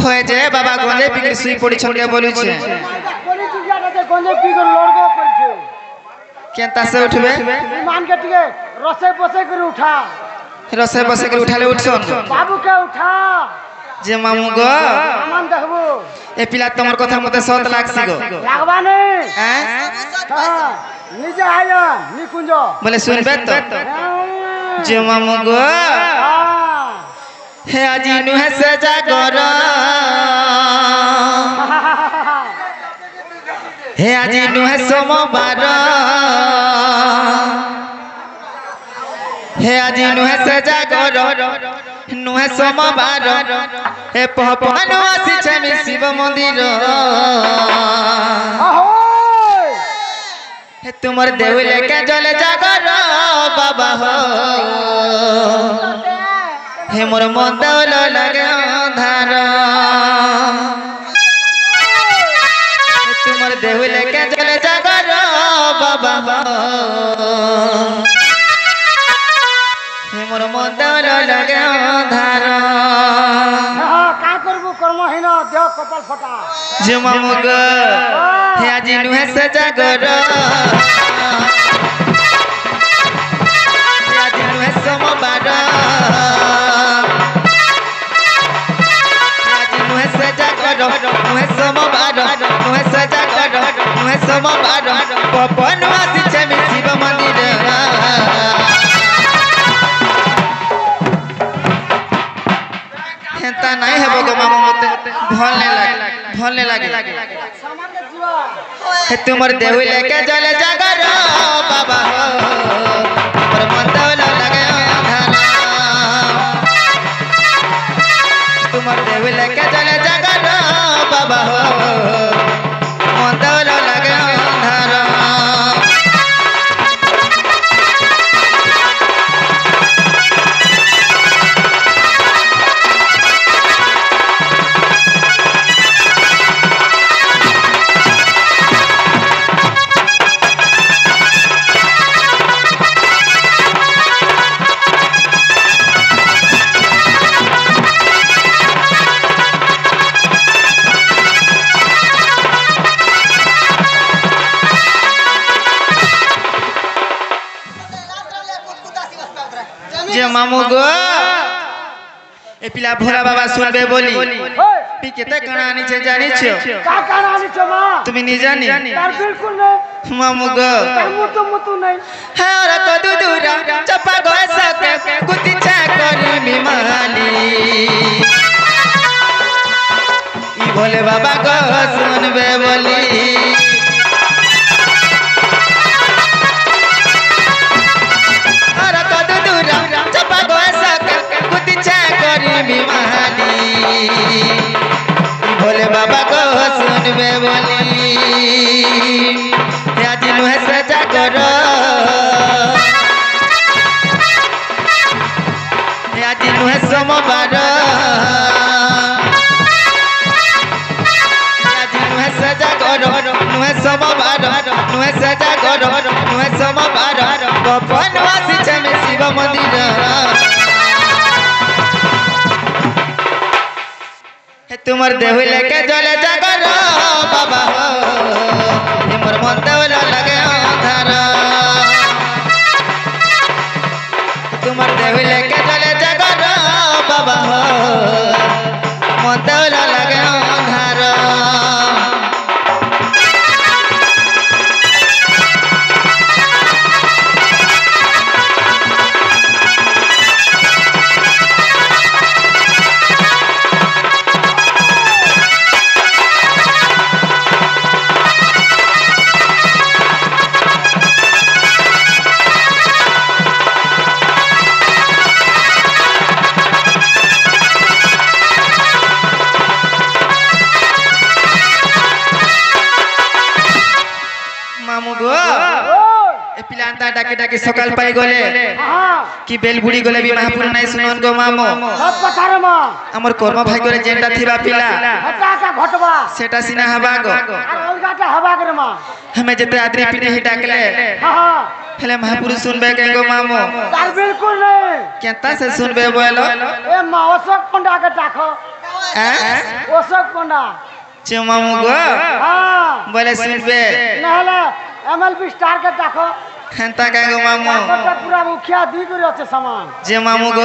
হয় যে বাবা গঞ্জে পিকে শুই পড়িছন কে বলুছে গঞ্জে পিকে লড়গো করছে কেনতা সে উঠবে মান কে টিকে রসে বসে করে উঠা রসে বসে করে উঠালে উঠছন বাবু কে উঠা যে মামু গো আমান দেখবো এ পিলা তোমার কথা মতে সত লাগছি গো লাগবা নে হ্যাঁ নিজে আয়া নিকুঞ্জ বলে শুনবে তো যে মামু গো হে আজি নুহে সে জাগর হে আজি নুহে সোমবার হে আজি নুহে সে জাগর নুহে সোমবার হে পহপন আসিছে মি শিব মন্দির হে তোমার দেউলে কে জলে জাগর বাবা হো হে মোর মন্দল লাগে ধার তোমার দেউলে কে জলে জাগর বাবা হো হে মোর মন্দল লাগে ধার কা করবো কর্মহীন দেহ কপাল ফটা যে মামু গো হে আজি নুহে সে জাগর হে আজি নুহে সোমবার হে আজি নুহে সে জাগর নুহে সোমবার নুহে সে জাগর নুহে সোমবার পপন আসিছে মি শিব মন্দির হেতা নাই হেব গো মামু মতে ভাল নে লাগে হে তোমার দেউলে কে জলে জাগর বাবা হো মোর মন্দল লাগে ধার তোমার দেউলে কে জলে জাগর বাবা হো মন্দল লাগে ধার যে মামু গো এ পিলা ভোলা বাবা শুনবে বলি পিকেতে কানা আনিছে জানিছো কা কানা আনিছ মা তুমি নি জানি তার বিলকুল নাই মামু গো তার মুতু নাই হ্যাঁ ওরা তো দুদুরা চাপা গসকে গুতি চা করি মিমালি ই ভোলে বাবা গো শুনবে বলি भोले बाबा को सुनबे बोली आज नुहे से जागर आज नुहे सोमवार आज नुहे से जागर नुहे सोमवार नुहे से जागर नुहे सोमवार पवन आसीছে मी शिव मंदिर तुम्हार देहुले के जले जागर बाबा हो मोर मन्दल लगे धार तुम्हार देहुले के जले जागर बाबा हो मन्दल लगे धार ডাকে ডাকে সকাল পাই গলে হ্যাঁ কি বেল বুড়ি গলে বি মহাপুর নাই শুনন গো মামো সব কথা রে মা আমার কর্ম ভাগ্যরে যেটা থিবা পিলা হঠাৎ ঘটবা সেটা সিনা হবা গো আর অলগাটা হবা রে মা हमें যেতে আদ্রি পিঠে হি ডাকলে হ্যাঁ হেলে মহাপুর শুনবে কে গো মামো তার বিলকুল নেই কেতা সে শুনবে বলো এ মা অশোক পন্ডাকে ডাকো হ্যাঁ অশোক পন্ডা চে মামু গো হ্যাঁ বলে শুনবে নাহলে এমএলবি স্টারকে ডাকো হেনতা কে গো মামু পুরা মুখিয়া দি করে আছে সামান যে মামু গো